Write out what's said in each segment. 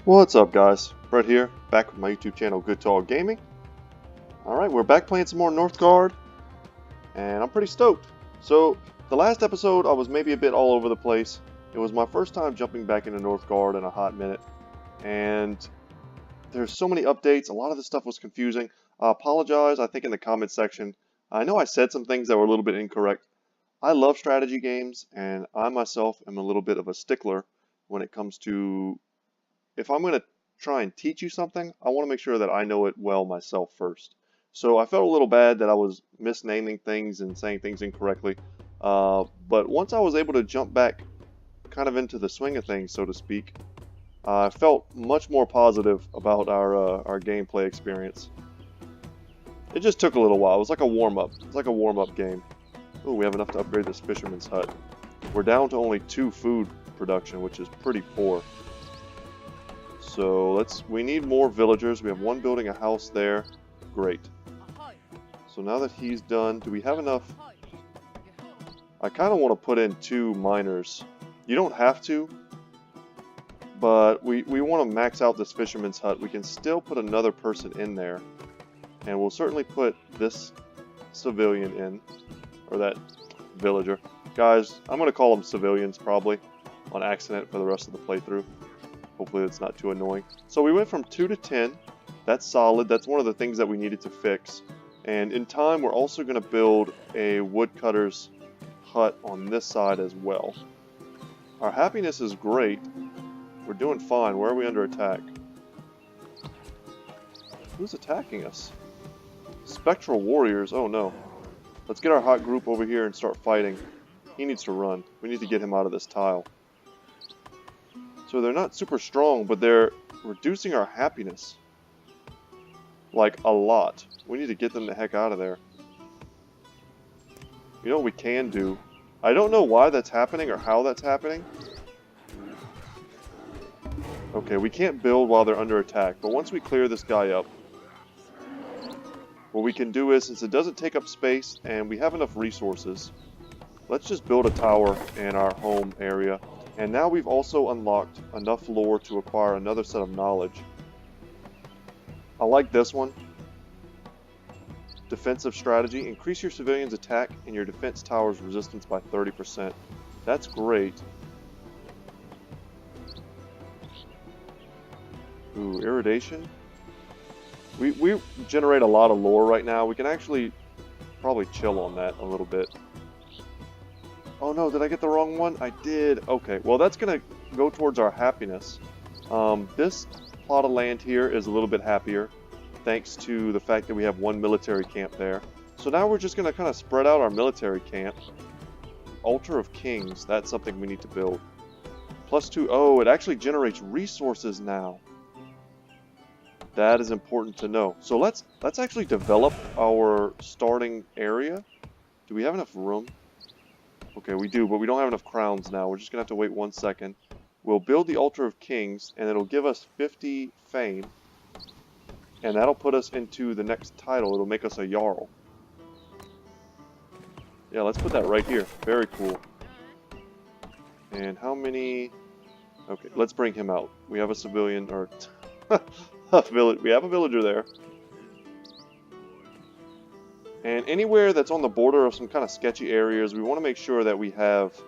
What's up, guys? Brett here, back with my YouTube channel, Good Talk Gaming. Alright, we're back playing some more Northgard, and I'm pretty stoked. So, the last episode, I was maybe a bit all over the place. It was my first time jumping back into Northgard in a hot minute, and there's so many updates. A lot of this stuff was confusing. I apologize, I think in the comment section. I know I said some things that were a little bit incorrect. I love strategy games, and I myself am a little bit of a stickler when it comes to if I'm going to try and teach you something, I want to make sure that I know it well myself first. So I felt a little bad that I was misnaming things and saying things incorrectly. But once I was able to jump back kind of into the swing of things, so to speak, I felt much more positive about our gameplay experience. It just took a little while. It was like a warm-up. It's like a warm-up game. Oh, we have enough to upgrade this fisherman's hut. We're down to only 2 food production, which is pretty poor. So we need more villagers. We have one building a house there. Great. So now that he's done, do we have enough? I kind of want to put in 2 miners. You don't have to, but we want to max out this fisherman's hut. We can still put another person in there, and we'll certainly put this civilian in, or that villager. Guys, I'm going to call them civilians probably on accident for the rest of the playthrough. Hopefully it's not too annoying. So we went from 2 to 10. That's solid. That's one of the things that we needed to fix. And in time, we're also going to build a woodcutter's hut on this side as well. Our happiness is great. We're doing fine. Where are we under attack? Who's attacking us? Spectral warriors. Oh no. Let's get our hot group over here and start fighting. He needs to run. We need to get him out of this tile. So they're not super strong, but they're reducing our happiness. Like, a lot. We need to get them the heck out of there. You know what we can do? I don't know why that's happening or how that's happening. Okay, we can't build while they're under attack, but once we clear this guy up, what we can do is, since it doesn't take up space and we have enough resources, let's just build a tower in our home area. And now we've also unlocked enough lore to acquire another set of knowledge. I like this one. Defensive strategy. Increase your civilians' attack and your defense tower's resistance by 30%. That's great. Ooh, irradiation. We generate a lot of lore right now. We can actually probably chill on that a little bit. Oh no, did I get the wrong one? I did. Okay, well that's going to go towards our happiness. This plot of land here is a little bit happier, thanks to the fact that we have one military camp there. So now we're just going to kind of spread out our military camp. Altar of Kings, that's something we need to build. +2, oh, it actually generates resources now. That is important to know. So let's actually develop our starting area. Do we have enough room? Okay, we do, but we don't have enough crowns now. We're just going to have to wait 1 second. We'll build the Altar of Kings, and it'll give us 50 fame. And that'll put us into the next title. It'll make us a Jarl. Yeah, let's put that right here. Very cool. And how many... Okay, let's bring him out. We have a civilian, or... we have a villager there. And anywhere that's on the border of some kind of sketchy areas, we want to make sure that we have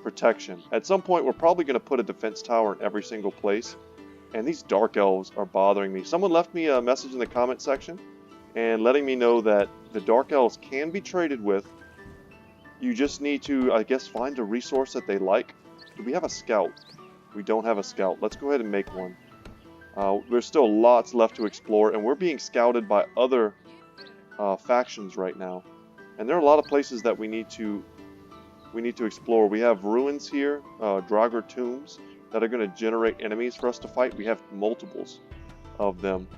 protection. At some point, we're probably going to put a defense tower in every single place. And these dark elves are bothering me. Someone left me a message in the comment section and letting me know that the dark elves can be traded with. You just need to, I guess, find a resource that they like. Do we have a scout? We don't have a scout. Let's go ahead and make one. There's still lots left to explore, and we're being scouted by other factions right now, and there are a lot of places that we need to explore. We have ruins here, Draugr tombs, that are going to generate enemies for us to fight. We have multiples of them.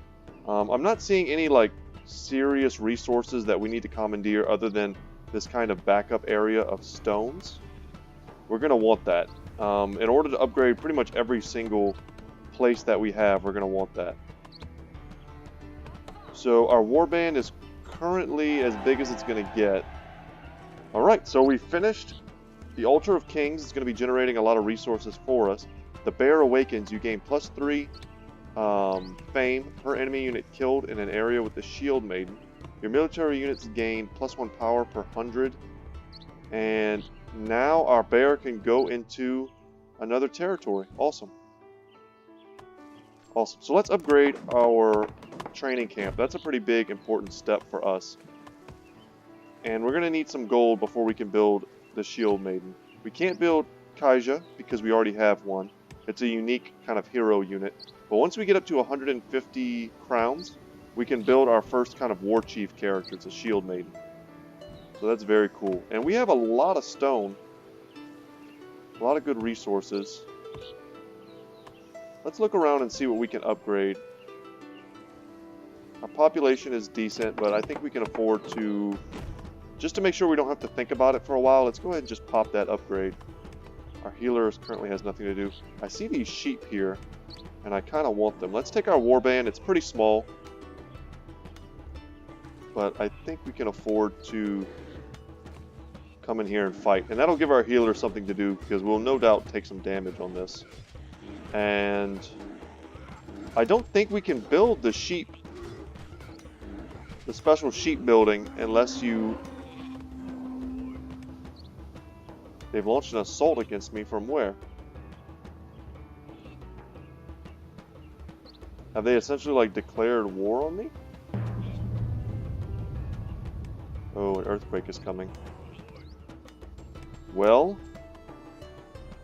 I'm not seeing any like serious resources that we need to commandeer other than this kind of backup area of stones. We're going to want that. In order to upgrade pretty much every single place that we have, we're going to want that. So our warband is currently as big as it's going to get. Alright, so we finished the Altar of Kings. It's going to be generating a lot of resources for us. the bear awakens, you gain +3 fame per enemy unit killed in an area with the shield maiden. Your military units gain +1 power per 100. And now our bear can go into another territory. Awesome. Awesome. So let's upgrade our training camp. That's a pretty big, important step for us. And we're going to need some gold before we can build the shield maiden. We can't build Kaija because we already have one. It's a unique kind of hero unit. But once we get up to 150 crowns, we can build our first kind of war chief character. It's a shield maiden. So that's very cool. And we have a lot of stone. A lot of good resources. Let's look around and see what we can upgrade. Our population is decent, but I think we can afford to... Just to make sure we don't have to think about it for a while, let's go ahead and just pop that upgrade. Our healer currently has nothing to do. I see these sheep here, and I kind of want them. Let's take our warband. It's pretty small, but I think we can afford to come in here and fight. And that'll give our healer something to do, because we'll no doubt take some damage on this. And I don't think we can build the sheep, the special sheep building, unless you... They've launched an assault against me from where? Have they essentially like declared war on me? Oh, an earthquake is coming. Well,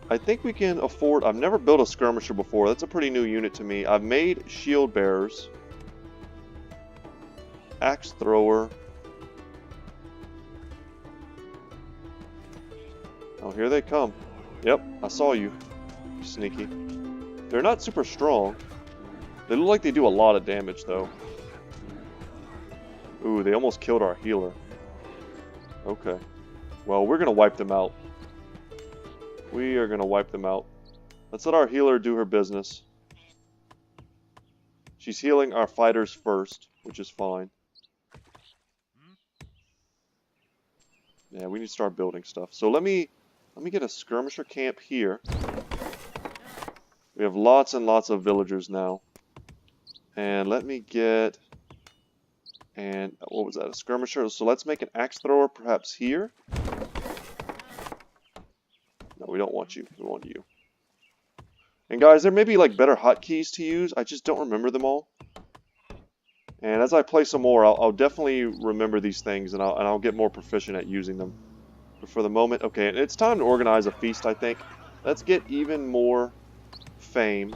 I think we can afford... I've never built a skirmisher before. That's a pretty new unit to me. I've made shield bearers, axe thrower. Oh, here they come. Yep, I saw you. Sneaky. They're not super strong. They look like they do a lot of damage, though. Ooh, they almost killed our healer. Okay. Well, we're going to wipe them out. We are going to wipe them out. Let's let our healer do her business. She's healing our fighters first, which is fine. Yeah, we need to start building stuff. So let me get a skirmisher camp here. We have lots and lots of villagers now. And let me get... And what was that? A skirmisher? So let's make an axe thrower perhaps here. No, we don't want you. We want you. And guys, there may be like better hotkeys to use. I just don't remember them all. And as I play some more, I'll definitely remember these things, and I'll get more proficient at using them. But for the moment, okay, it's time to organize a feast, I think. Let's get even more fame.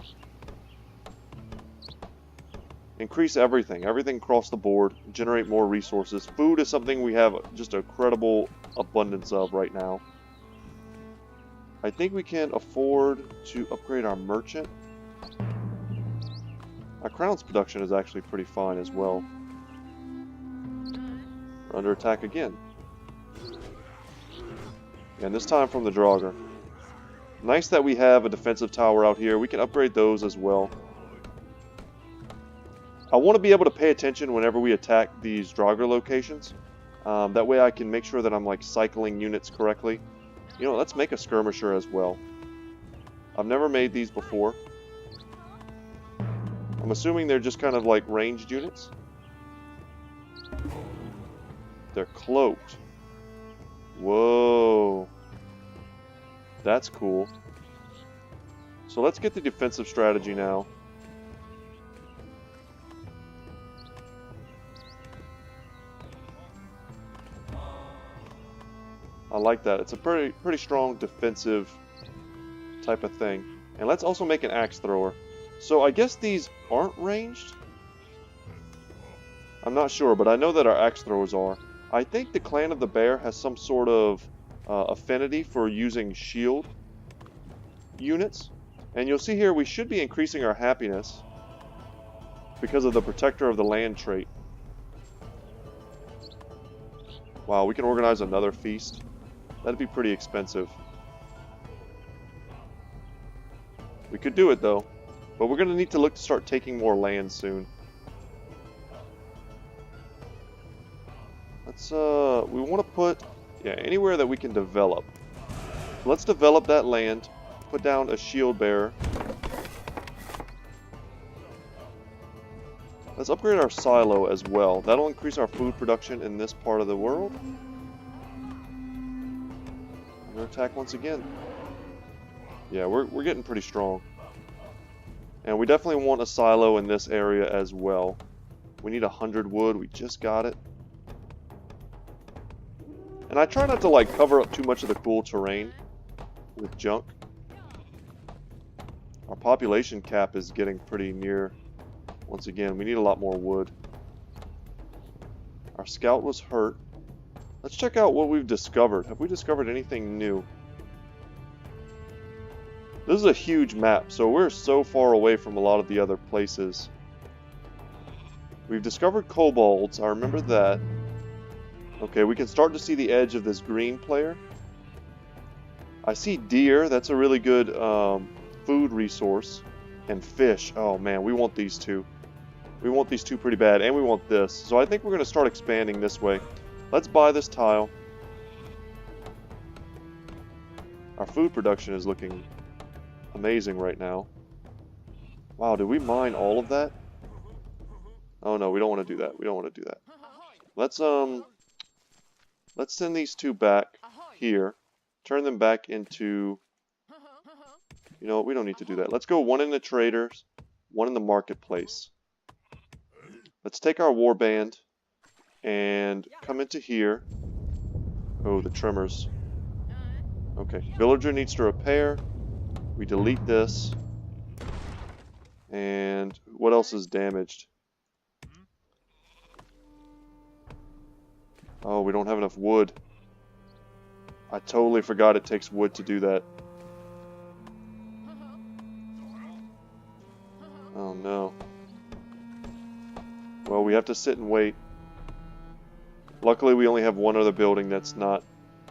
Increase everything across the board. Generate more resources. Food is something we have just a credible abundance of right now. I think we can afford to upgrade our merchant. Our crown's production is actually pretty fine as well. We're under attack again. And this time from the Draugr. Nice that we have a defensive tower out here. We can upgrade those as well. I want to be able to pay attention whenever we attack these Draugr locations. That way I can make sure that I'm like cycling units correctly. You know, let's make a skirmisher as well. I've never made these before. I'm assuming they're just kind of like ranged units. They're cloaked. Whoa. That's cool. So let's get the defensive strategy now. I like that. It's a pretty strong defensive type of thing. And let's also make an axe thrower. So I guess these aren't ranged? I'm not sure, but I know that our axe throwers are. I think the Clan of the Bear has some sort of affinity for using shield units. And you'll see here we should be increasing our happiness because of the Protector of the Land trait. Wow, we can organize another feast. That'd be pretty expensive. We could do it though, but we're going to need to look to start taking more land soon. Let's we want to put anywhere that we can develop. So let's develop that land. Put down a shield bearer. Let's upgrade our silo as well. That'll increase our food production in this part of the world. Under attack once again. Yeah, we're getting pretty strong. And we definitely want a silo in this area as well. We need 100 wood. We just got it. And I try not to like cover up too much of the cool terrain with junk. Our population cap is getting pretty near. Once again, we need a lot more wood. Our scout was hurt. Let's check out what we've discovered. Have we discovered anything new? This is a huge map, so we're so far away from a lot of the other places. We've discovered kobolds. I remember that. Okay, we can start to see the edge of this green player. I see deer. That's a really good food resource. And fish. Oh man, we want these two. We want these two pretty bad, and we want this. So I think we're going to start expanding this way. Let's buy this tile. Our food production is looking amazing right now. Wow, did we mine all of that? Oh no, we don't want to do that. We don't want to do that. Let's send these two back here. Turn them back into... You know what, we don't need to do that. Let's go one in the traders, one in the marketplace. Let's take our warband and come into here. Oh, the trimmers. Okay, villager needs to repair. We delete this. And what else is damaged? Oh, we don't have enough wood. I totally forgot it takes wood to do that. Oh no. Well, we have to sit and wait. Luckily, we only have one other building that's not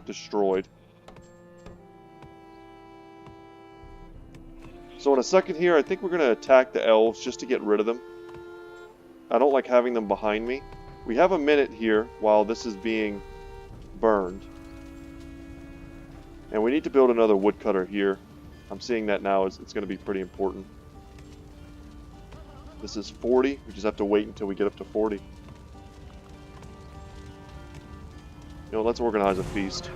destroyed. So in a second here, I think we're going to attack the elves just to get rid of them. I don't like having them behind me. We have a minute here while this is being burned. And we need to build another woodcutter here. I'm seeing that now. It's going to be pretty important. This is 40. We just have to wait until we get up to 40. You know, let's organize a feast.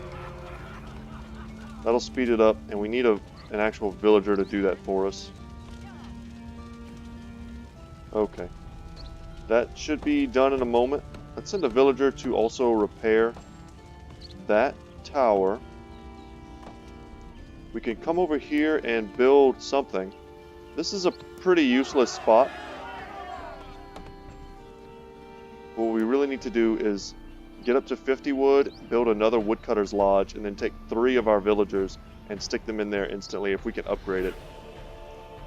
That'll speed it up, and we need an actual villager to do that for us. Okay. That should be done in a moment. Let's send a villager to also repair that tower. We can come over here and build something. This is a pretty useless spot. What we really need to do is get up to 50 wood, build another woodcutter's lodge, and then take 3 of our villagers and stick them in there instantly if we can upgrade it.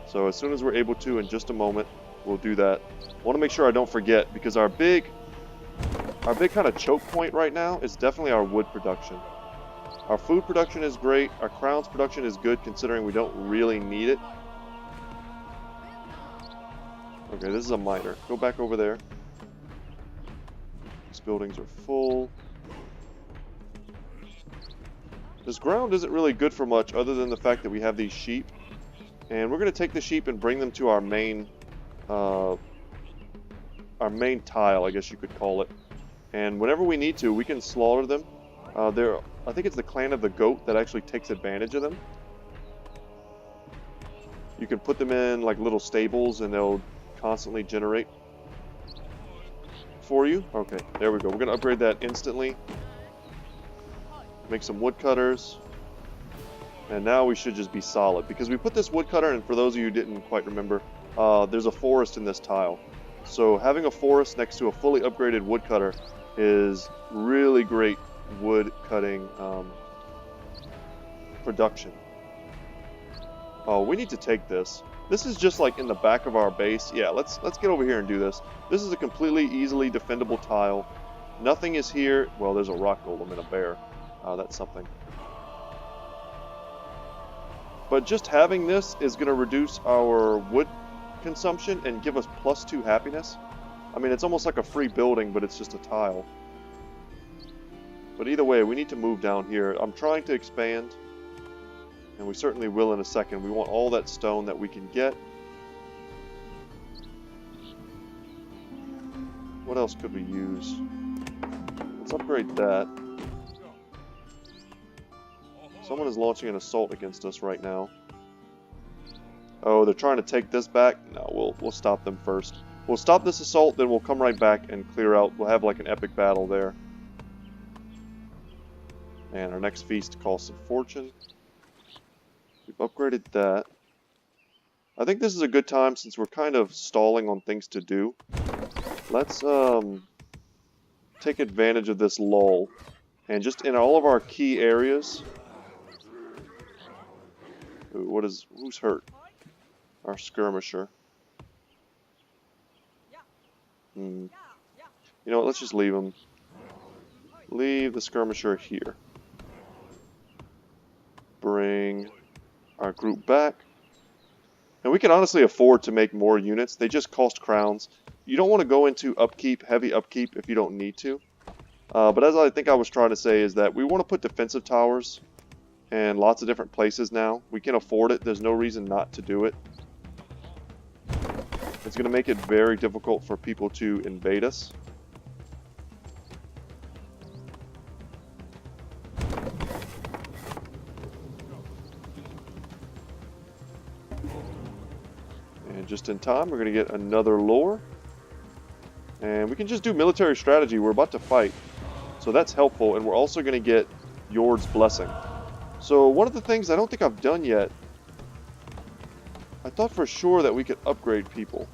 So as soon as we're able to, in just a moment, we'll do that. I want to make sure I don't forget, because our big kind of choke point right now is definitely our wood production. Our food production is great. Our crowns production is good considering we don't really need it. Okay, this is a miner. Go back over there. These buildings are full. This ground isn't really good for much other than the fact that we have these sheep. And we're going to take the sheep and bring them to our main tile, I guess you could call it. And whenever we need to, we can slaughter them. I think it's the clan of the goat that actually takes advantage of them. You can put them in like little stables and they'll constantly generate for you. Okay, there we go. We're going to upgrade that instantly. Make some woodcutters. And now we should just be solid. Because we put this woodcutter, and for those of you who didn't quite remember, there's a forest in this tile. So having a forest next to a fully upgraded woodcutter is really great wood cutting production. Oh, we need to take this. This is just like in the back of our base. Yeah, let's get over here and do this. This is a completely easily defendable tile. Nothing is here. Well, there's a rock golem and a bear. That's something. But just having this is going to reduce our wood consumption and give us +2 happiness. I mean, it's almost like a free building, but it's just a tile. But either way, we need to move down here. I'm trying to expand, and we certainly will in a second. We want all that stone that we can get. What else could we use? Let's upgrade that. Someone is launching an assault against us right now. Oh, they're trying to take this back? No, we'll stop them first. We'll stop this assault, then we'll come right back and clear out. We'll have like an epic battle there. And our next feast costs a fortune. We've upgraded that. I think this is a good time since we're kind of stalling on things to do. Let's take advantage of this lull. And just in all of our key areas... Ooh, who's hurt? Our skirmisher. You know what, let's just leave him. Leave the skirmisher here. Bring our group back. And we can honestly afford to make more units. They just cost crowns. You don't want to go into upkeep, heavy upkeep, if you don't need to. But as I think I was trying to say is that we want to put defensive towers in lots of different places now. We can afford it. There's no reason not to do it. It's going to make it very difficult for people to invade us. And just in time, we're going to get another lore. And we can just do military strategy. We're about to fight. So that's helpful. And we're also going to get Yord's Blessing. So one of the things I don't think I've done yet, I thought for sure that we could upgrade people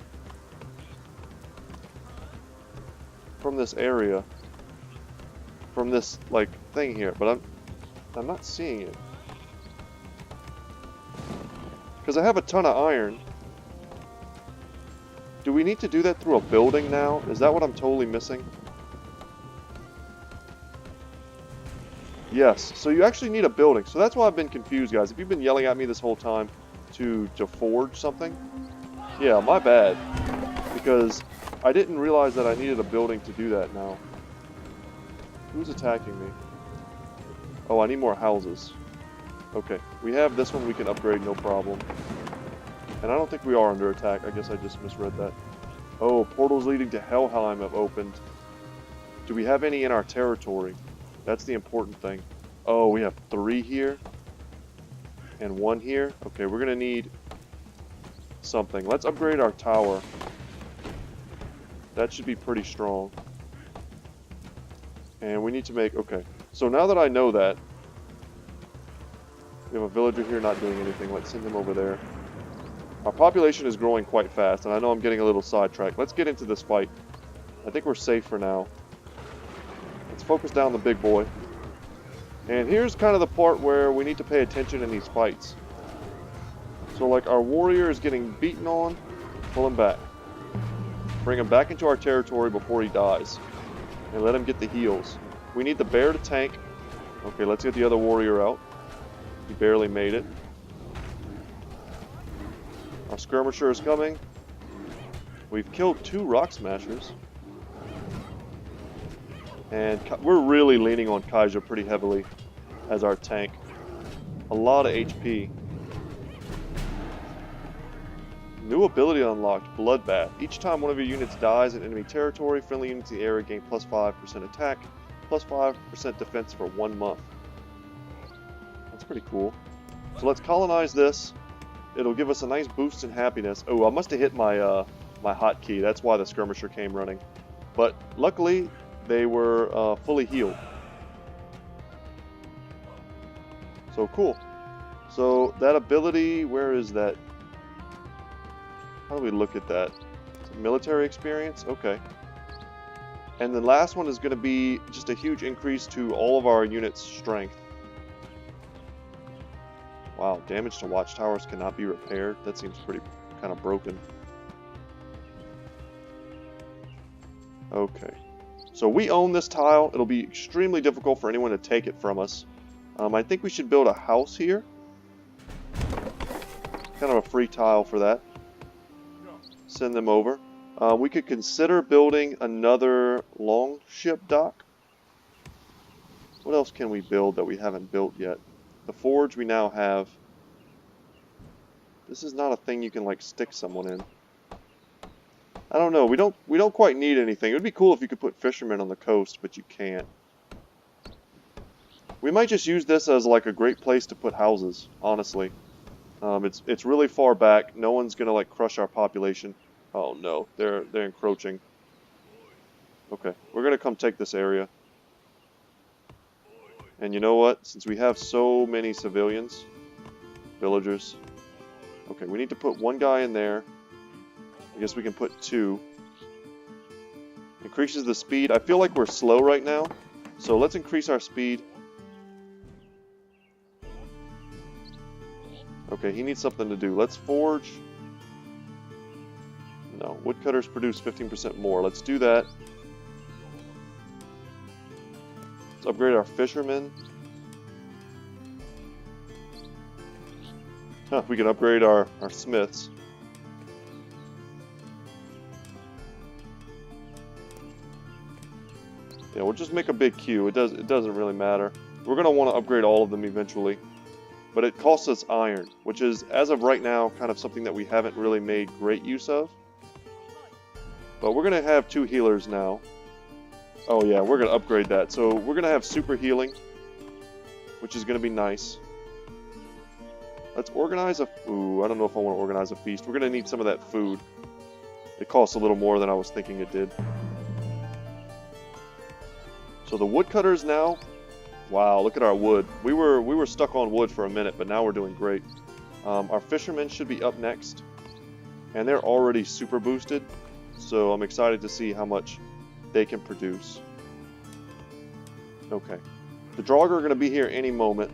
from this area, from this like thing here, but I'm not seeing it because I have a ton of iron. Do we need to do that through a building now? Is that what I'm totally missing? Yes, so you actually need a building. So that's why I've been confused, guys. If you've been yelling at me this whole time to forge something, yeah, my bad. Because I didn't realize that I needed a building to do that now. Who's attacking me? Oh, I need more houses. Okay, we have this one we can upgrade, no problem. And I don't think we are under attack. I guess I just misread that. Oh, portals leading to Helheim have opened. Do we have any in our territory? That's the important thing. Oh, we have 3 here. And 1 here. Okay, we're going to need something. Let's upgrade our tower. That should be pretty strong. And we need to make... Okay, so now that I know that, we have a villager here not doing anything. Let's send him over there. Our population is growing quite fast, and I know I'm getting a little sidetracked. Let's get into this fight. I think we're safe for now. Let's focus down the big boy. And here's kind of the part where we need to pay attention in these fights. So like our warrior is getting beaten on, pull him back. Bring him back into our territory before he dies. And let him get the heals. We need the bear to tank. Okay, let's get the other warrior out. He barely made it. Our skirmisher is coming. We've killed 2 rock smashers. And we're really leaning on Kaiser pretty heavily as our tank. A lot of HP. New ability unlocked, Bloodbath. Each time one of your units dies in enemy territory, friendly units in the area gain plus 5% attack, plus 5% defense for 1 month. That's pretty cool. So let's colonize this. It'll give us a nice boost in happiness. Oh, I must have hit my my hotkey. That's why the skirmisher came running. But luckily, they were fully healed. So cool. So that ability, where is that? How do we look at that? Military experience? Okay. And the last one is going to be just a huge increase to all of our units' strength. Wow, damage to watchtowers cannot be repaired. That seems pretty kind of broken. Okay. So we own this tile. It'll be extremely difficult for anyone to take it from us. I think we should build a house here. Kind of a free tile for that. Send them over. We could consider building another longship dock. What else can we build that we haven't built yet? The forge we now have. This is not a thing you can like stick someone in. I don't know. We don't quite need anything. It would be cool if you could put fishermen on the coast, but you can't. We might just use this as like a great place to put houses, honestly. It's really far back. No one's gonna like crush our population. Oh no, they're encroaching. Okay, we're gonna come take this area. And you know what? Since we have so many civilians, villagers. Okay, we need to put one guy in there. I guess we can put two. Increases the speed. I feel like we're slow right now, so let's increase our speed. Okay, he needs something to do. Let's forge. No, woodcutters produce 15% more. Let's do that. Let's upgrade our fishermen. Huh, we can upgrade our smiths. Yeah, we'll just make a big queue. It doesn't really matter. We're gonna want to upgrade all of them eventually. But it costs us iron, which is, as of right now, kind of something that we haven't really made great use of. But we're going to have 2 healers now. Oh yeah, we're going to upgrade that. So we're going to have super healing, which is going to be nice. Let's organize a... Ooh, I don't know if I want to organize a feast. We're going to need some of that food. It costs a little more than I was thinking it did. So the woodcutters now... Wow, look at our wood. We were stuck on wood for a minute, but now we're doing great. Our fishermen should be up next. And they're already super boosted. So I'm excited to see how much they can produce. Okay. The Draugr are going to be here any moment.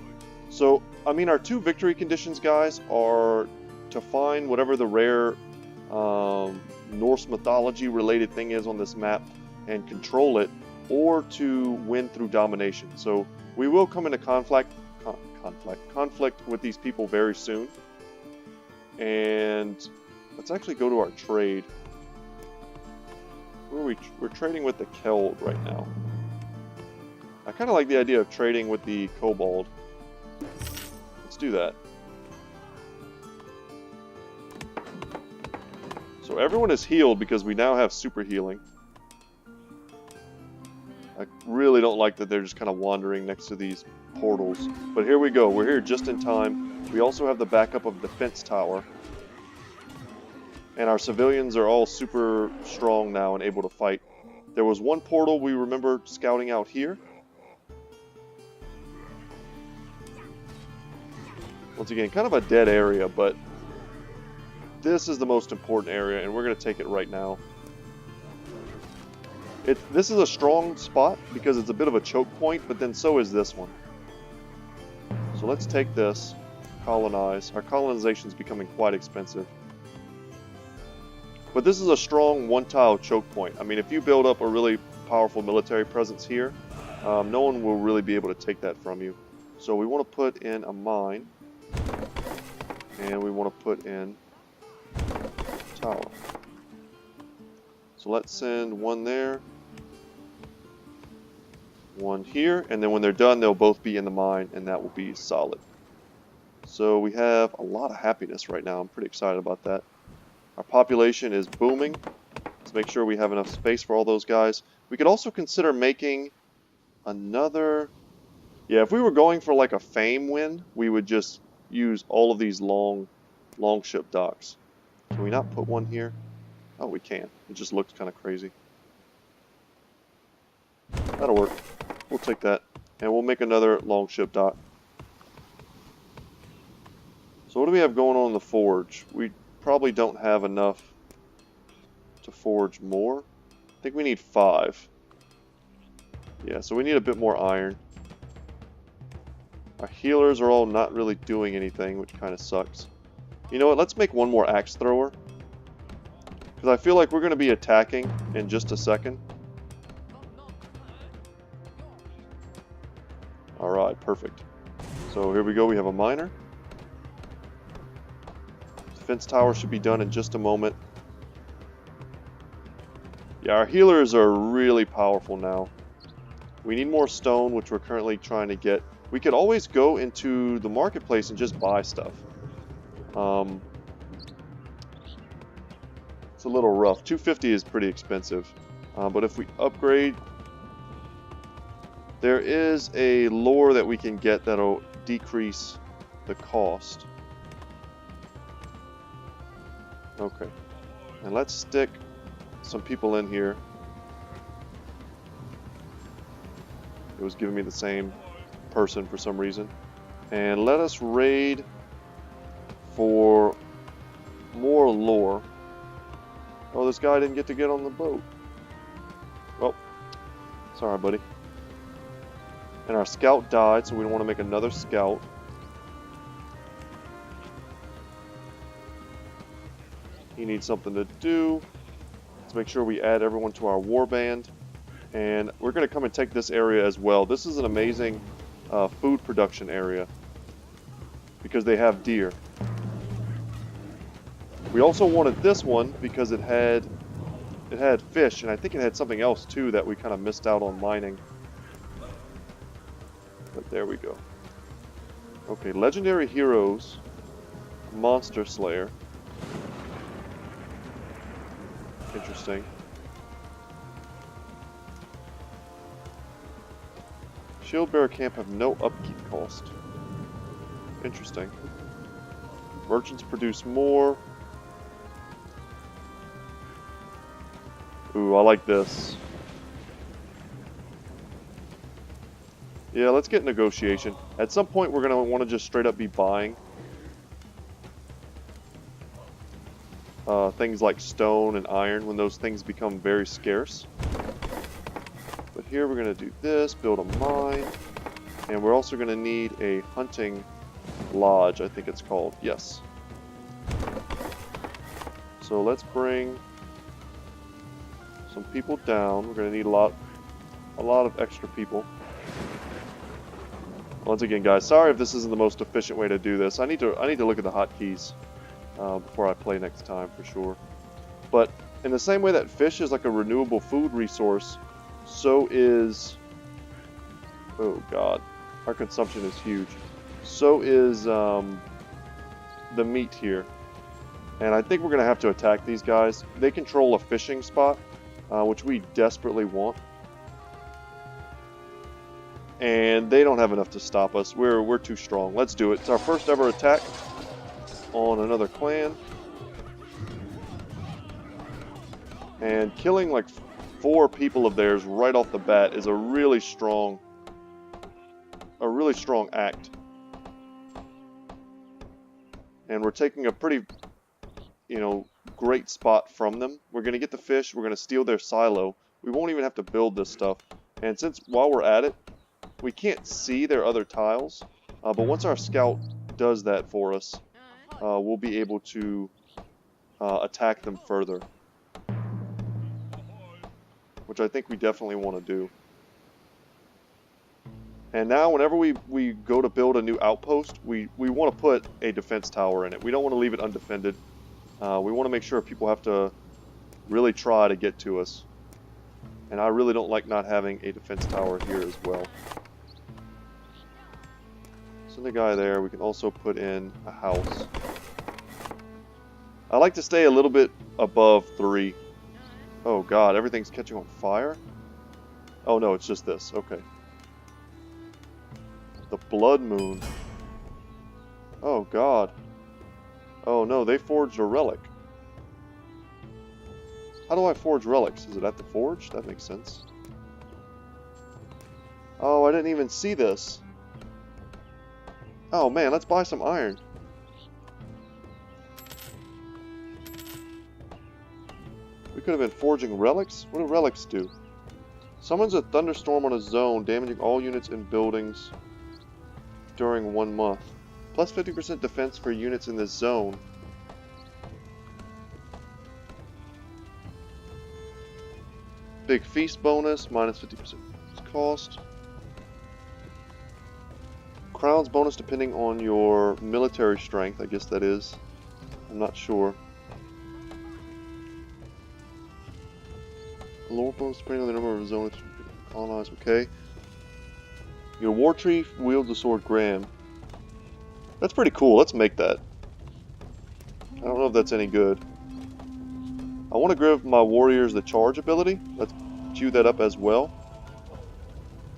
So, I mean, our 2 victory conditions, guys, are to find whatever the rare Norse mythology related thing is on this map and control it, or to win through domination. So we will come into conflict with these people very soon. And let's actually go to our trade. Who are we? We're trading with the Keld right now. I kind of like the idea of trading with the Kobold. Let's do that. So everyone is healed because we now have super healing. I really don't like that they're just kind of wandering next to these portals. But here we go. We're here just in time. We also have the backup of the defense tower. And our civilians are all super strong now and able to fight. There was one portal we remember scouting out here. Once again, kind of a dead area, but this is the most important area, and we're going to take it right now. This is a strong spot because it's a bit of a choke point, but then so is this one. So let's take this, colonize. Our colonization is becoming quite expensive. But this is a strong one-tile choke point. I mean, if you build up a really powerful military presence here, no one will really be able to take that from you. So we want to put in a mine, and we want to put in a tower. So let's send one there, one here, and then when they're done, they'll both be in the mine, and that will be solid. So we have a lot of happiness right now. I'm pretty excited about that. Our population is booming. Let's make sure we have enough space for all those guys. We could also consider making another... Yeah, if we were going for like a fame win, we would just use all of these long ship docks. Can we not put one here? Oh, we can. It just looks kind of crazy. That'll work. We'll take that. And we'll make another long ship dock. So what do we have going on in the forge? We probably don't have enough to forge more. I think we need 5. Yeah, so we need a bit more iron. Our healers are all not really doing anything, which kind of sucks. You know what? Let's make one more axe thrower. Because I feel like we're going to be attacking in just a second. Alright, perfect. So here we go. We have a miner. Defense tower should be done in just a moment. Yeah, our healers are really powerful now. We need more stone, which we're currently trying to get. We could always go into the marketplace and just buy stuff. It's a little rough. 250 is pretty expensive. But if we upgrade, there is a lore that we can get that'll decrease the cost. Okay. And let's stick some people in here. It was giving me the same person for some reason. And let us raid for more lore. Oh, this guy didn't get to get on the boat. Well, sorry, buddy. And our scout died, so we don't want to make another scout. He needs something to do. Let's make sure we add everyone to our warband. And we're going to come and take this area as well. This is an amazing food production area because they have deer. We also wanted this one because it had fish, and I think it had something else too that we kind of missed out on mining. But there we go. Okay, legendary heroes, monster slayer. Interesting. Shield bearer camp have no upkeep cost. Interesting. Merchants produce more. Ooh, I like this. Yeah, let's get negotiation. At some point, we're going to want to just straight up be buying things like stone and iron when those things become very scarce. But here we're going to do this, build a mine, and we're also going to need a hunting lodge, I think it's called. Yes. So let's bring some people down. We're going to need a lot of extra people. Once again, guys, sorry if this isn't the most efficient way to do this. I need to look at the hotkeys before I play next time for sure. But in the same way that fish is like a renewable food resource, so is, oh god, our consumption is huge. So is the meat here. And I think we're going to have to attack these guys. They control a fishing spot, which we desperately want. And they don't have enough to stop us. We're too strong. Let's do it. It's our first ever attack on another clan. And killing like 4 people of theirs right off the bat is a really strong act. And we're taking a pretty, great spot from them. We're going to get the fish. We're going to steal their silo. We won't even have to build this stuff. And since while we're at it, we can't see their other tiles. But once our scout does that for us, we'll be able to attack them further. Which I think we definitely want to do. And now whenever we go to build a new outpost, we want to put a defense tower in it. We don't want to leave it undefended. We want to make sure people have to really try to get to us. And I really don't like not having a defense tower here as well. Send a guy there. We can also put in a house. I like to stay a little bit above 3. Oh god, everything's catching on fire? Oh no, it's just this. Okay. The blood moon. Oh god. Oh no, they forged a relic. How do I forge relics? Is it at the forge? That makes sense. Oh, I didn't even see this. Oh man, let's buy some iron. We could have been forging relics? What do relics do? Summons a thunderstorm on a zone, damaging all units and buildings during 1 month. Plus 50% defense for units in this zone. Big feast bonus, minus 50% cost. Crowns bonus depending on your military strength, I guess that is. I'm not sure. Lore bonus depending on the number of zones colonized, okay. Your war chief wields the sword Graham. That's pretty cool, let's make that. I don't know if that's any good. I want to give my warriors the charge ability. Let's queue that up as well.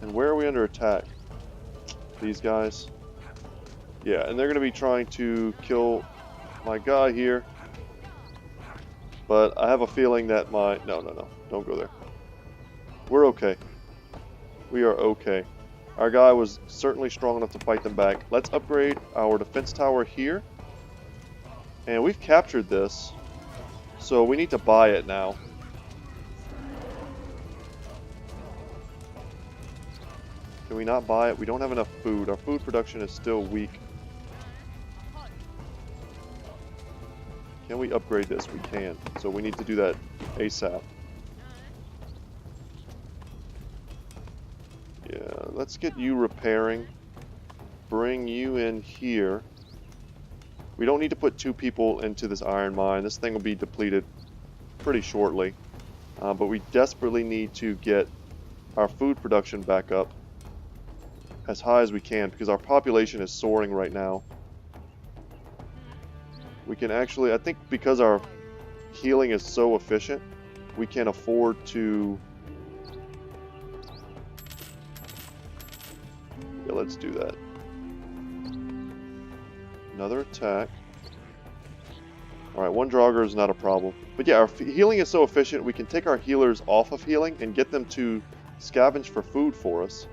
And where are we under attack? These guys. Yeah, and they're going to be trying to kill my guy here. But I have a feeling that my... No, don't go there. We're okay. We are okay. Our guy was certainly strong enough to fight them back. Let's upgrade our defense tower here. And we've captured this. So we need to buy it now. Can we not buy it? We don't have enough food. Our food production is still weak. Can we upgrade this? We can. So we need to do that ASAP. Yeah, let's get you repairing. Bring you in here. We don't need to put 2 people into this iron mine. This thing will be depleted pretty shortly. But we desperately need to get our food production back up as high as we can because our population is soaring right now. We can actually, I think because our healing is so efficient, we can afford to... Yeah, let's do that. Another attack. Alright, 1 Draugr is not a problem. But yeah, our healing is so efficient, we can take our healers off of healing and get them to scavenge for food for us.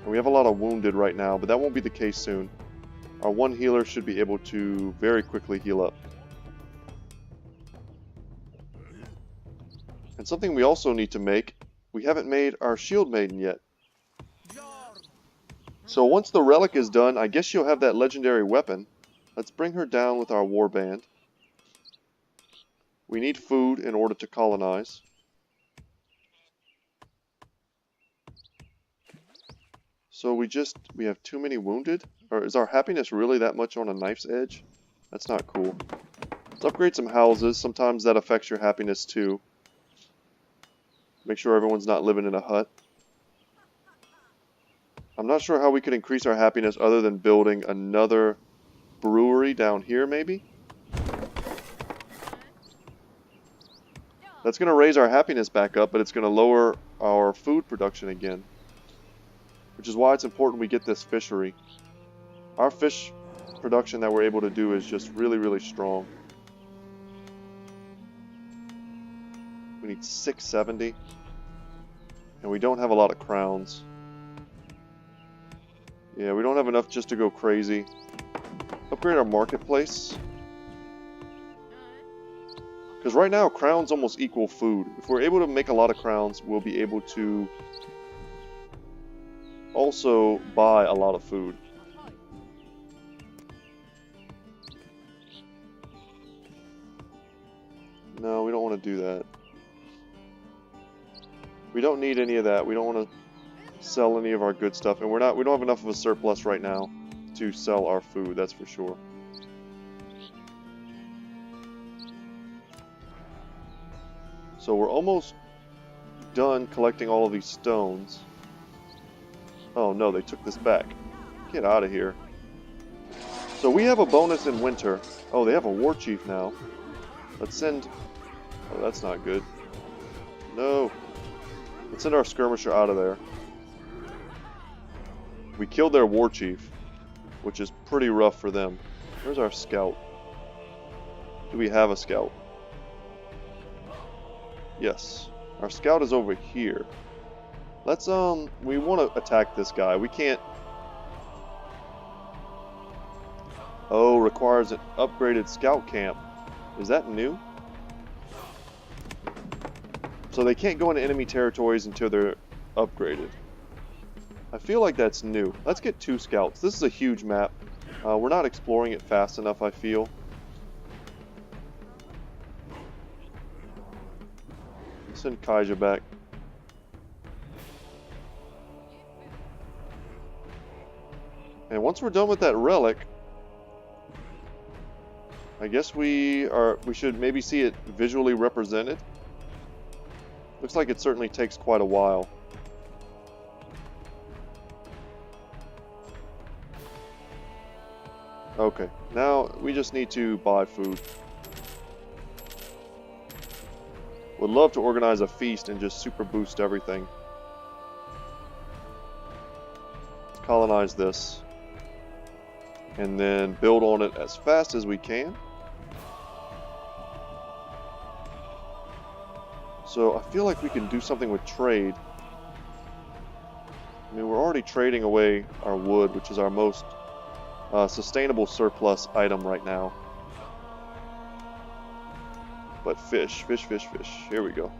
And we have a lot of wounded right now, but that won't be the case soon. Our 1 healer should be able to very quickly heal up. And something we also need to make, we haven't made our Shield Maiden yet. So once the relic is done, I guess she'll have that legendary weapon. Let's bring her down with our warband. We need food in order to colonize. So we have too many wounded? Or is our happiness really that much on a knife's edge? That's not cool. Let's upgrade some houses. Sometimes that affects your happiness too. Make sure everyone's not living in a hut. I'm not sure how we could increase our happiness other than building another brewery down here, maybe? That's going to raise our happiness back up, but it's going to lower our food production again. Which is why it's important we get this fishery. Our fish production that we're able to do is just really, really strong. We need 670. And we don't have a lot of crowns. Yeah, we don't have enough just to go crazy. Upgrade our marketplace. Because right now, crowns almost equal food. If we're able to make a lot of crowns, we'll be able to also buy a lot of food. No, we don't want to do that. We don't need any of that. We don't want to sell any of our good stuff, and we don't have enough of a surplus right now to sell our food, that's for sure. So we're almost done collecting all of these stones. Oh no, they took this back. Get out of here. So we have a bonus in winter. Oh, they have a war chief now. Let's send... Oh, that's not good. No. Let's send our skirmisher out of there. We killed their war chief, which is pretty rough for them. Where's our scout? Do we have a scout? Yes. Our scout is over here. Let's, we want to attack this guy. We can't... Oh, requires an upgraded scout camp. Is that new? So they can't go into enemy territories until they're upgraded. I feel like that's new. Let's get 2 scouts. This is a huge map. We're not exploring it fast enough, I feel. Send Kaija back. And once we're done with that relic, I guess we should maybe see it visually represented. Looks like it certainly takes quite a while. Okay, now we just need to buy food. Would love to organize a feast and just super boost everything. Let's colonize this. And then build on it as fast as we can. So I feel like we can do something with trade. I mean, we're already trading away our wood, which is our most sustainable surplus item right now. But fish. Here we go.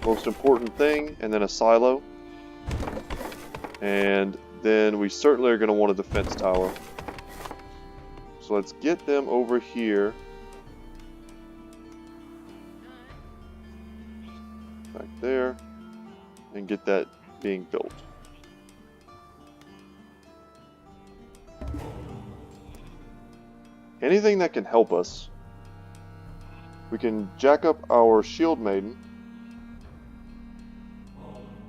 Most important thing, and then a silo. And then we certainly are going to want a defense tower. So let's get them over here. Back there. And get that being built. Anything that can help us. We can jack up our shield maiden.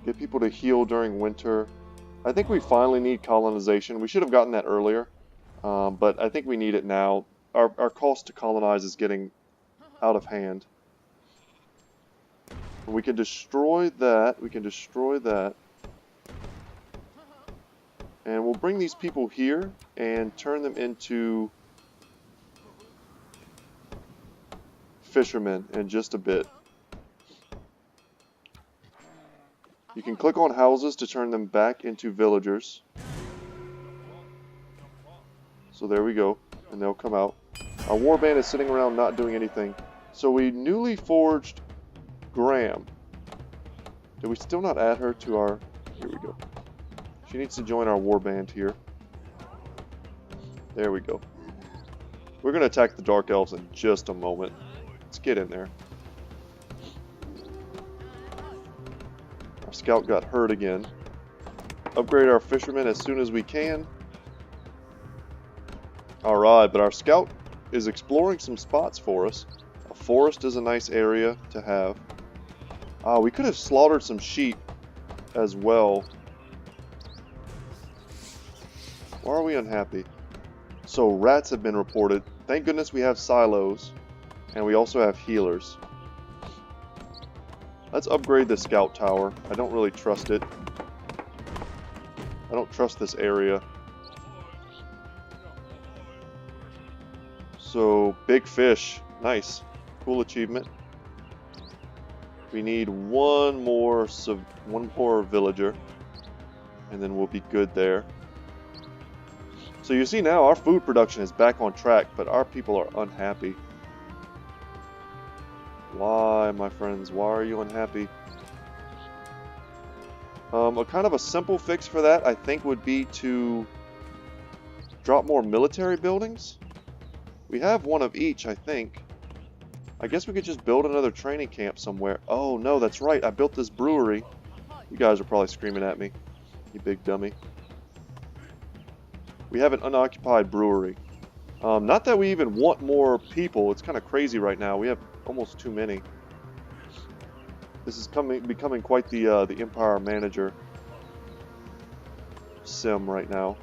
Get people to heal during winter. I think we finally need colonization. We should have gotten that earlier, but I think we need it now. Our cost to colonize is getting out of hand. We can destroy that. We can destroy that. And we'll bring these people here and turn them into fishermen in just a bit. You can click on houses to turn them back into villagers. So there we go, and they'll come out. Our warband is sitting around not doing anything. So we newly forged Graham. Did we still not add her to our... Here we go. She needs to join our warband here. There we go. We're going to attack the Dark Elves in just a moment. Let's get in there. Our scout got hurt again. Upgrade our fishermen as soon as we can. Alright, but our scout is exploring some spots for us. A forest is a nice area to have. We could have slaughtered some sheep as well. Why are we unhappy? So rats have been reported. Thank goodness we have silos. And we also have healers. Let's upgrade the scout tower. I don't really trust it. I don't trust this area. So, big fish. Nice. Cool achievement. We need one more villager. And then we'll be good there. So you see now our food production is back on track, but our people are unhappy. Why, my friends? Why are you unhappy? A kind of a simple fix for that, I think, would be to drop more military buildings. We have one of each, I think. I guess we could just build another training camp somewhere. Oh, no, that's right. I built this brewery. You guys are probably screaming at me, you big dummy. We have an unoccupied brewery. Not that we even want more people. It's kind of crazy right now. We have almost too many. This is becoming quite the Empire Manager sim right now.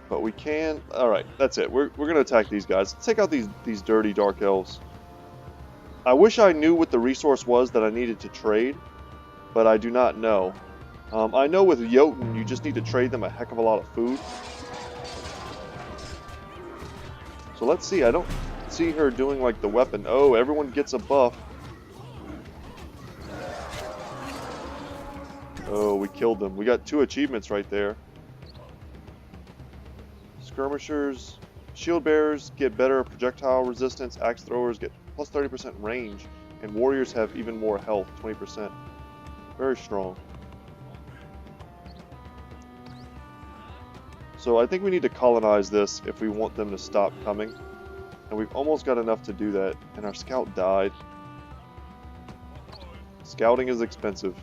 But we can... Alright, that's it. We're going to attack these guys. Let's take out these dirty Dark Elves. I wish I knew what the resource was that I needed to trade, but I do not know. I know with Jotun, you just need to trade them a heck of a lot of food. So let's see. I don't see her doing like the weapon. Oh, everyone gets a buff. Oh, we killed them. We got 2 achievements right there. Skirmishers, shield bearers get better projectile resistance, axe throwers get plus 30% range, and warriors have even more health, 20%. Very strong. So I think we need to colonize this if we want them to stop coming. And we've almost got enough to do that. And our scout died. Scouting is expensive.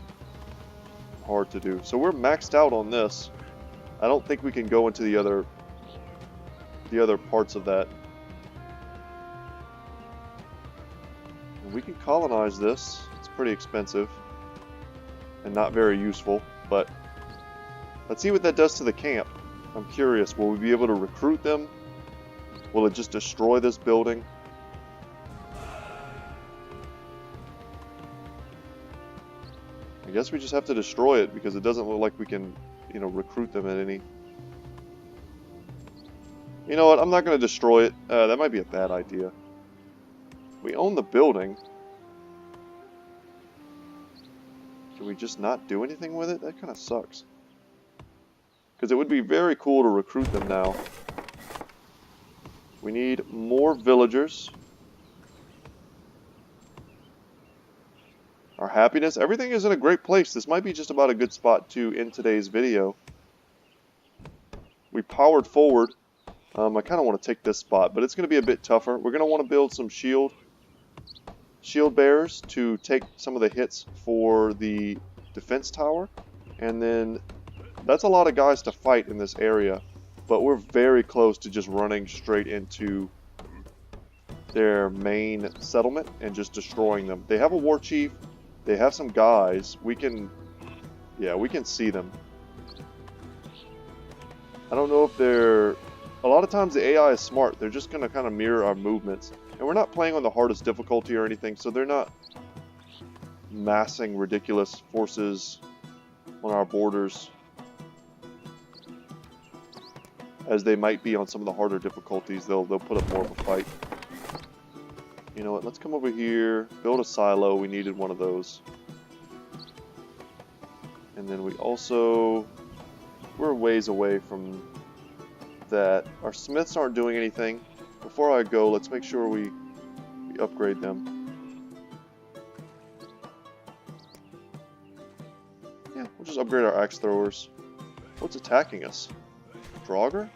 Hard to do. So we're maxed out on this. I don't think we can go into the other parts of that. And we can colonize this. It's pretty expensive. And not very useful. But let's see what that does to the camp. I'm curious, will we be able to recruit them? Will it just destroy this building? I guess we just have to destroy it because it doesn't look like we can, you know, recruit them at any. You know what? I'm not going to destroy it. That might be a bad idea. We own the building. Can we just not do anything with it? That kind of sucks. Because it would be very cool to recruit them now. We need more villagers. Our happiness. Everything is in a great place. This might be just about a good spot to end today's video. We powered forward. I kind of want to take this spot, but it's going to be a bit tougher. We're going to want to build some shield bearers to take some of the hits for the defense tower. And then that's a lot of guys to fight in this area, but we're very close to just running straight into their main settlement and just destroying them. They have a war chief. They have some guys. We can see them. I don't know if they're... A lot of times the AI is smart. They're just going to kind of mirror our movements. And we're not playing on the hardest difficulty or anything, so they're not massing ridiculous forces on our borders as they might be on some of the harder difficulties. They'll put up more of a fight. You know what? Let's come over here. Build a silo. We needed one of those. And then we also... We're ways away from that. Our smiths aren't doing anything. Before I go, let's make sure we upgrade them. Yeah, we'll just upgrade our axe throwers. What's attacking us? Draugr?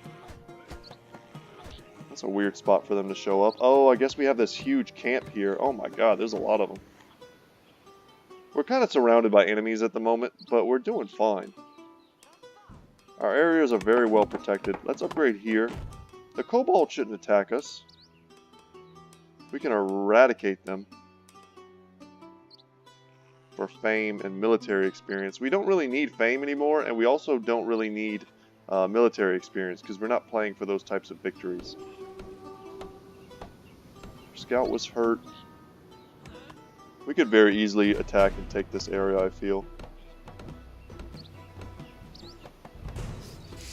That's a weird spot for them to show up. Oh, I guess we have this huge camp here. Oh my god, there's a lot of them. We're kind of surrounded by enemies at the moment, but we're doing fine. Our areas are very well protected. Let's upgrade here. The kobold shouldn't attack us. We can eradicate them for fame and military experience. We don't really need fame anymore, and we also don't really need military experience because we're not playing for those types of victories. Our scout was hurt. We could very easily attack and take this area, I feel.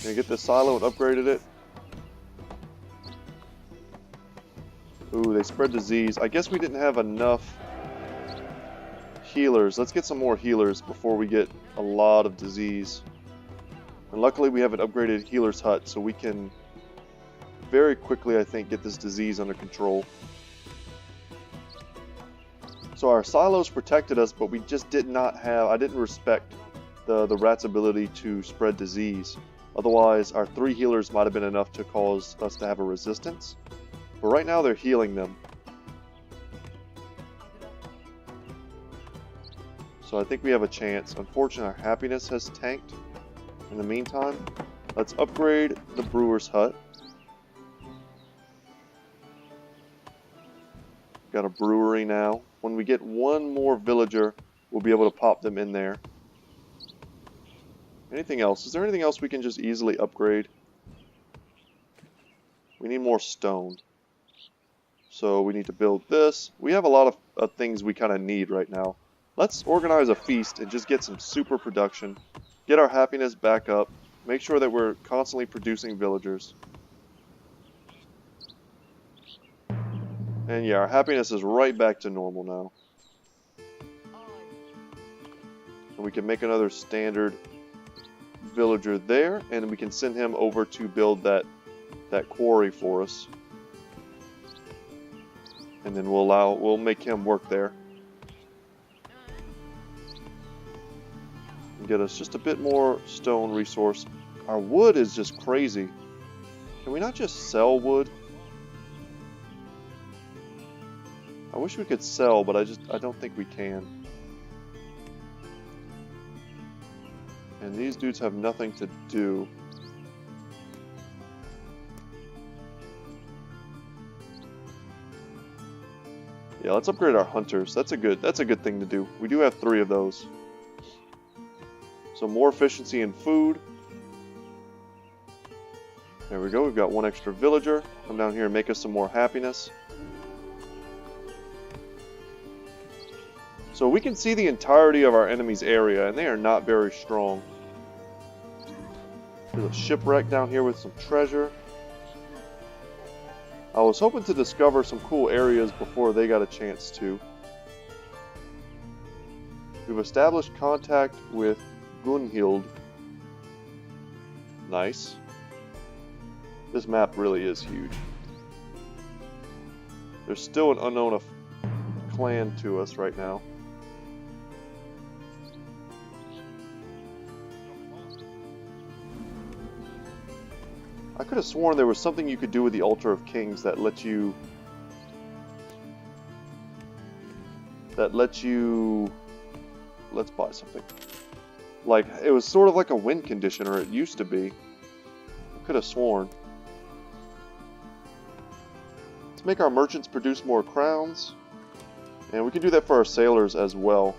Gonna get this silo and upgraded it. Ooh, they spread disease. I guess we didn't have enough healers. Let's get some more healers before we get a lot of disease. And luckily we have an upgraded healer's hut, so we can very quickly, I think, get this disease under control. So our silos protected us, but we just did not have... I didn't respect the rat's ability to spread disease. Otherwise, our 3 healers might have been enough to cause us to have a resistance. But right now, they're healing them. So I think we have a chance. Unfortunately, our happiness has tanked. In the meantime, let's upgrade the brewer's hut. Got a brewery now. When we get one more villager, we'll be able to pop them in there. Anything else? Is there anything else we can just easily upgrade? We need more stone. So we need to build this. We have a lot of things we kind of need right now. Let's organize a feast and just get some super production. Get our happiness back up. Make sure that we're constantly producing villagers. And yeah, our happiness is right back to normal now. And we can make another standard villager there, and we can send him over to build that quarry for us. And then we'll make him work there. And get us just a bit more stone resource. Our wood is just crazy. Can we not just sell wood? I wish we could sell, but I don't think we can. And these dudes have nothing to do. Yeah, let's upgrade our hunters. That's a good thing to do. We do have 3 of those. So more efficiency in food. There we go. We've got 1 extra villager. Come down here and make us some more happiness. So we can see the entirety of our enemy's area, and they are not very strong. There's a shipwreck down here with some treasure. I was hoping to discover some cool areas before they got a chance to. We've established contact with Gunhild. Nice. This map really is huge. There's still an unknown clan to us right now. I could have sworn there was something you could do with the Altar of Kings that lets you... Let's buy something. Like, it was sort of like a win condition, or it used to be. I could have sworn. Let's make our merchants produce more crowns. And we can do that for our sailors as well.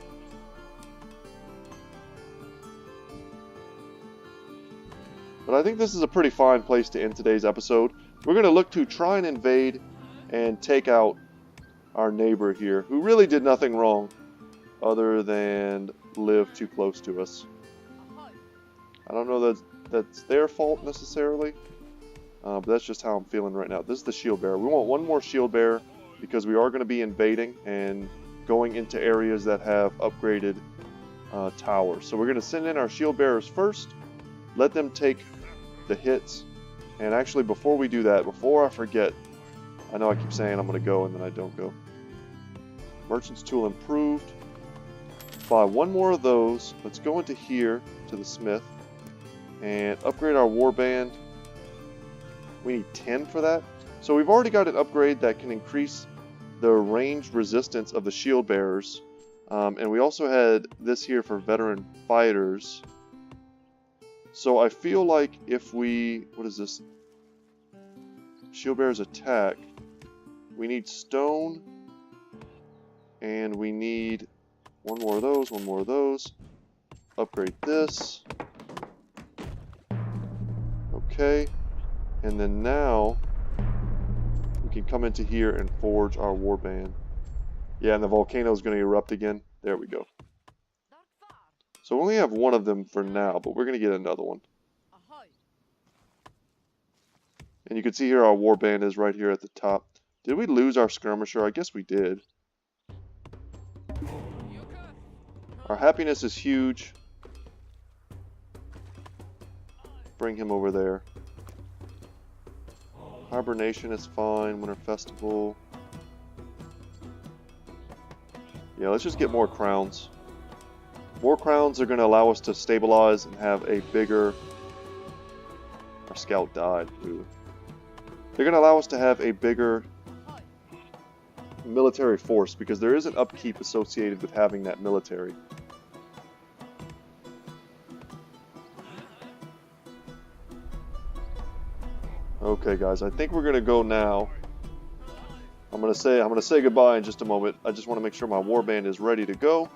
But I think this is a pretty fine place to end today's episode. We're going to look to try and invade and take out our neighbor here, who really did nothing wrong other than live too close to us. I don't know that that's their fault necessarily, but that's just how I'm feeling right now. This is the shield bearer. We want one more shield bearer because we are going to be invading and going into areas that have upgraded towers. So we're going to send in our shield bearers first, let them take the hits, and actually before we do that, before I forget, I know I keep saying I'm going to go and then I don't go. Merchant's tool improved. Buy one more of those. Let's go into here to the smith and upgrade our warband. We need 10 for that. So we've already got an upgrade that can increase the ranged resistance of the shield bearers. And we also had this here for veteran fighters. So I feel like if we... What is this? Shield bearers attack. We need stone. And we need one more of those, one more of those. Upgrade this. Okay. And then now we can come into here and forge our warband. Yeah, and the volcano is going to erupt again. There we go. So we only have one of them for now, but we're going to get another one. And you can see here our warband is right here at the top. Did we lose our skirmisher? I guess we did. Our happiness is huge. Bring him over there. Hibernation is fine. Winter Festival. Yeah, let's just get more crowns. More crowns are going to allow us to stabilize and have a bigger... Our scout died. Ooh. They're going to allow us to have a bigger military force because there is an upkeep associated with having that military. Okay, guys, I think we're going to go now. I'm going to say goodbye in just a moment. I just want to make sure my warband is ready to go.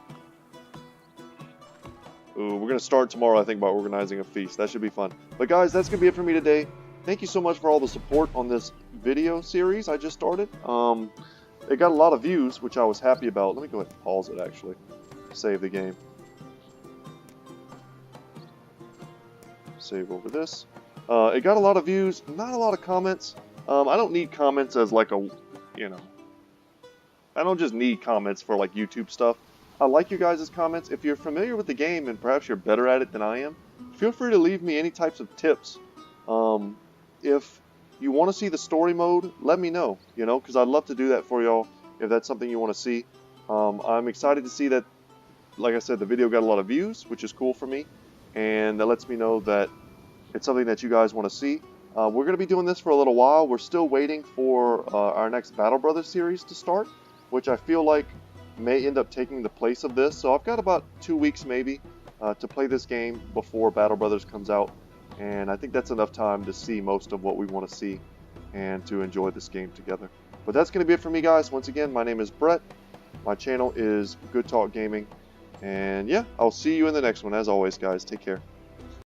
Ooh, we're going to start tomorrow, I think, by organizing a feast. That should be fun. But guys, that's going to be it for me today. Thank you so much for all the support on this video series I just started. It got a lot of views, which I was happy about. Let me go ahead and pause it, actually. Save the game. Save over this. It got a lot of views, not a lot of comments. I don't need comments as like a, you know, I don't just need comments for like YouTube stuff. I like you guys' comments. If you're familiar with the game and perhaps you're better at it than I am, feel free to leave me any types of tips. If you want to see the story mode, let me know, you know, because I'd love to do that for y'all if that's something you want to see. I'm excited to see that, like I said, the video got a lot of views, which is cool for me, and that lets me know that it's something that you guys want to see. We're going to be doing this for a little while. We're still waiting for our next Battle Brothers series to start, which I feel like may end up taking the place of this. So I've got about 2 weeks maybe to play this game before Battle Brothers comes out. And I think that's enough time to see most of what we want to see and to enjoy this game together. But that's going to be it for me, guys. Once again, my name is Brett. My channel is Good Talk Gaming. And yeah, I'll see you in the next one. As always, guys, take care.